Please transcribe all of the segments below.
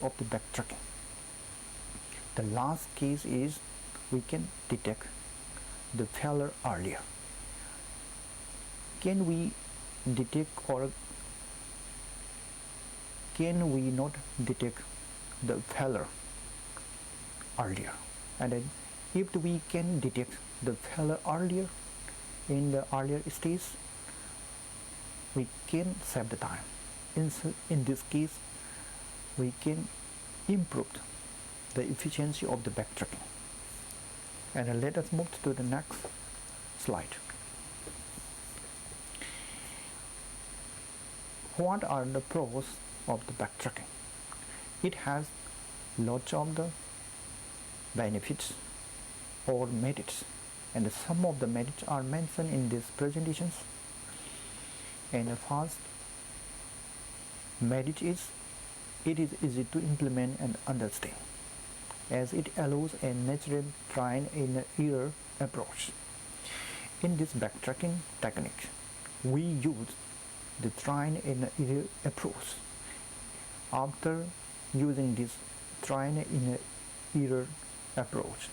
of the backtracking. The last case is we can detect the failure earlier. Can we detect or can we not detect the failure earlier? And then if we can detect the failure earlier in the earlier stage, we can save the time. In this case, we can improve the efficiency of the backtracking. And let us move to the next slide. What are the pros of the backtracking? It has lots of the benefits or merits, and some of the merits are mentioned in these presentations. And the first merit is it is easy to implement and understand, as it allows a natural trial and error approach. In this backtracking technique, we use the trial and error approach. After using this trial and error approach,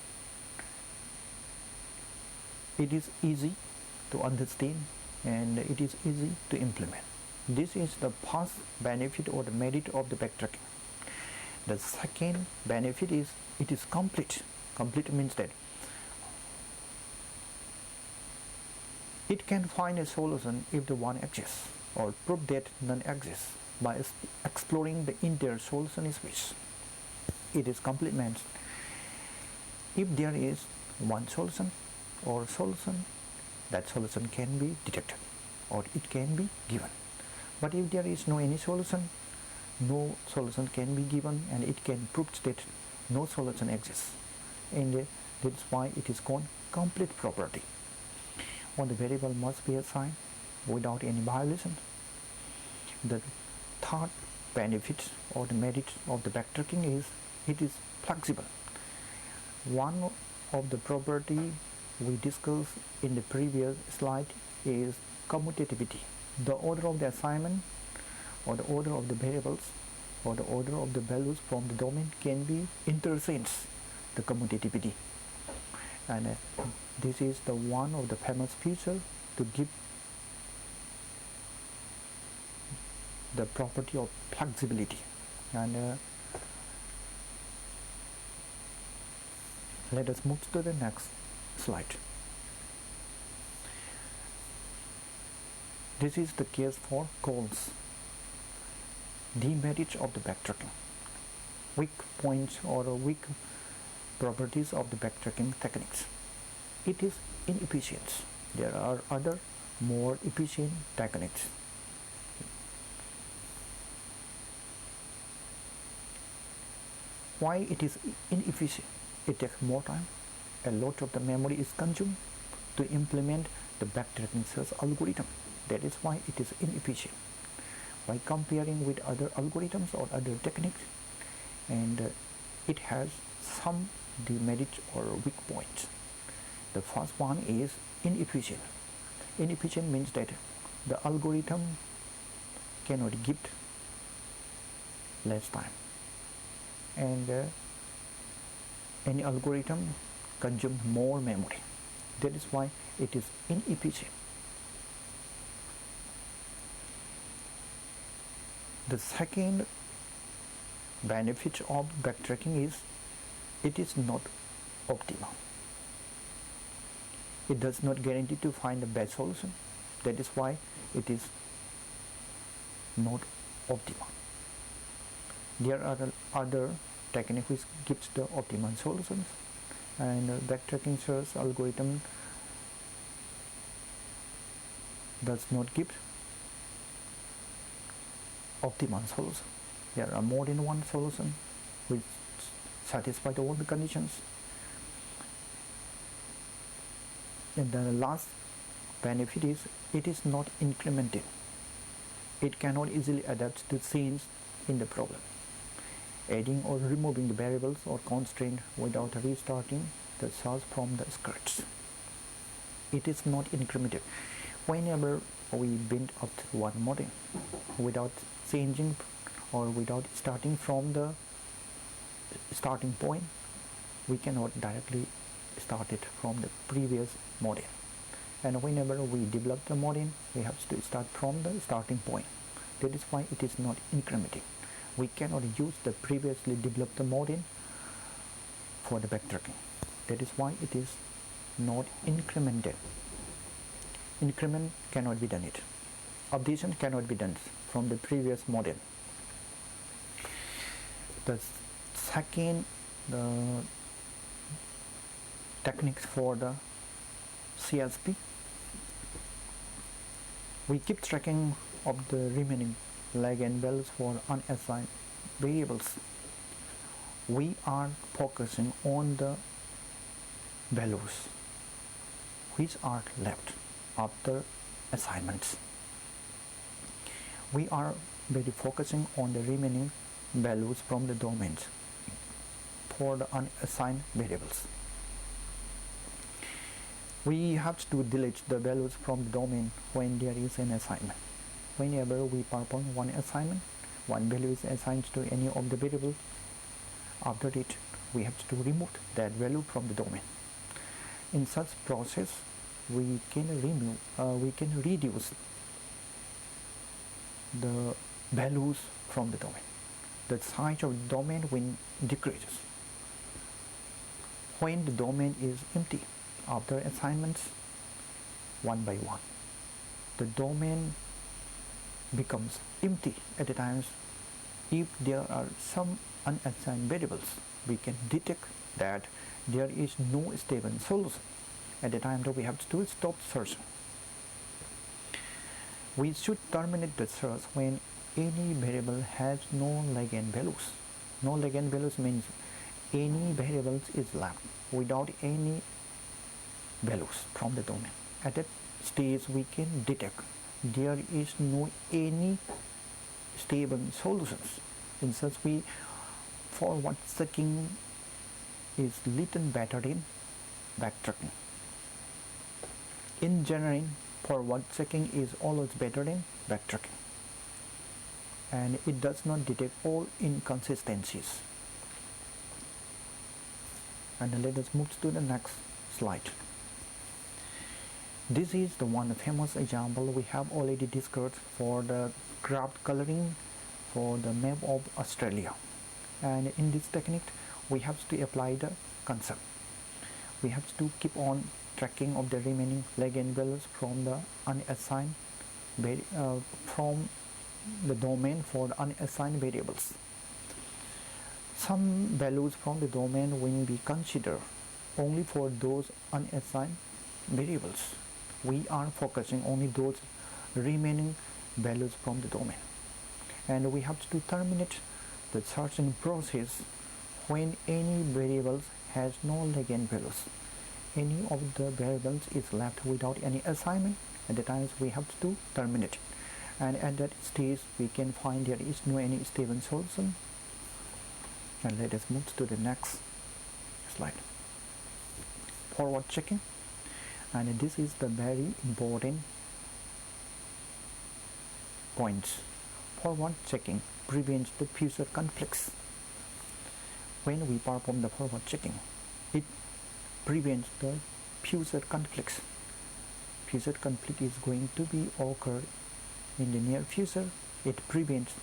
it is easy to understand and it is easy to implement. This is the first benefit or the merit of the backtracking. The second benefit is it is complete. Complete means that it can find a solution if the one exists, or prove that none exists by exploring the entire solution is which. It is complete means if there is one solution or solution, that solution can be detected or it can be given. But if there is no any solution, no solution can be given, and it can prove that no solution exists, and that's why it is called complete property. One variable must be assigned without any violation. The third benefit or the merit of the backtracking is it is flexible. One of the property we discussed in the previous slide is commutativity. The order of the assignment or the order of the variables or the order of the values from the domain can be interchanged, the commutativity. And this is the one of the famous feature to give the property of flexibility. And let us move to the next slide. This is the case for calls. Demerits of the backtracking. Weak points or weak properties of the backtracking techniques. It is inefficient. There are other more efficient techniques. Why it is inefficient? It takes more time. A lot of the memory is consumed to implement the backtracking search algorithm. That is why it is inefficient. By comparing with other algorithms or other techniques, and it has some demerits or weak points. The first one is inefficient. Inefficient means that the algorithm cannot give less time, and any algorithm consumes more memory. That is why it is inefficient. The second benefit of backtracking is it is not optimal. It does not guarantee to find the best solution. That is why it is not optimal. There are other techniques which gives the optimal solutions, and backtracking search algorithm does not give optimal solution. There are more than one solution which satisfy all the conditions. And the last benefit is it is not incremental. It cannot easily adapt to change in the problem. Adding or removing the variables or constraint without restarting the search from the scratch. It is not incremental. Whenever we build up one model without changing or without starting from the starting point, we cannot directly start it from the previous model. And whenever we develop the model, we have to start from the starting point. That is why it is not incrementing. We cannot use the previously developed model for the backtracking. That is why it is not incremented. Increment cannot be done it. Updation cannot be done from the previous model. The second techniques for the CSP, we keep tracking of the remaining leg and values for unassigned variables. We are focusing on the values which are left after assignments. We are very focusing on the remaining values from the domains for the unassigned variables. We have to delete the values from the domain when there is an assignment. Whenever we perform one assignment, one value is assigned to any of the variables. After it, we have to remove that value from the domain. In such process, we can reduce the values from the domain. The size of the domain will decreases. When the domain is empty after assignments, one by one, the domain becomes empty at the times. If there are some unassigned variables, we can detect that there is no stable solution. At the time that we have to stop searching. We should terminate the search when any variable has no Lagrangé values. No Lagrangé values means any variables is left without any values from the domain. At that stage, we can detect there is no any stable solutions. In such way, forward checking is little better in backtracking. In general, forward checking is always better than backtracking, and it does not detect all inconsistencies. And let us move to the next slide. This is the one famous example we have already discussed for the craft coloring for the map of Australia. And in this technique, we have to apply the concept. We have to keep on tracking of the remaining Lagrangé values from the unassigned from the domain for the unassigned variables. Some values from the domain will be considered only for those unassigned variables. We are focusing only those remaining values from the domain, and we have to terminate the searching process when any variables has no Lagrangé values. Any of the variables is left without any assignment. At the times we have to terminate it, and at that stage we can find there is no any stable solution. And let us move to the next slide. Forward checking, and this is the very important points. Forward checking prevents the future conflicts. When we perform the forward checking, it prevents the future conflicts. Future conflict is going to be occur in the near future. It prevents.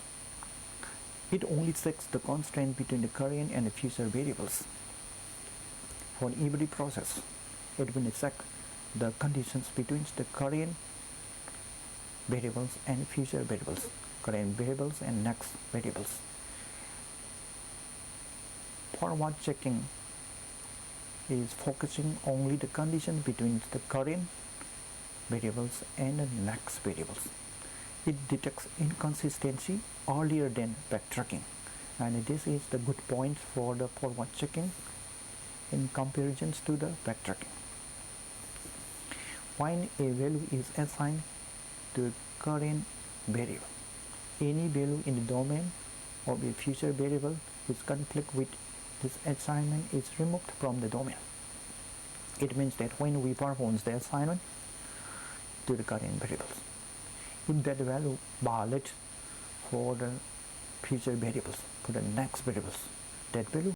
It only checks the constraint between the current and the future variables. For every process, it will check the conditions between the current variables and future variables, current variables and next variables. Forward checking is focusing only the condition between the current variables and the next variables. It detects inconsistency earlier than backtracking, and this is the good point for the forward checking in comparison to the backtracking. When a value is assigned to a current variable, any value in the domain of a future variable which conflict with this assignment is removed from the domain. It means that when we perform the assignment to the current variables, if that value violates for the future variables, for the next variables, that value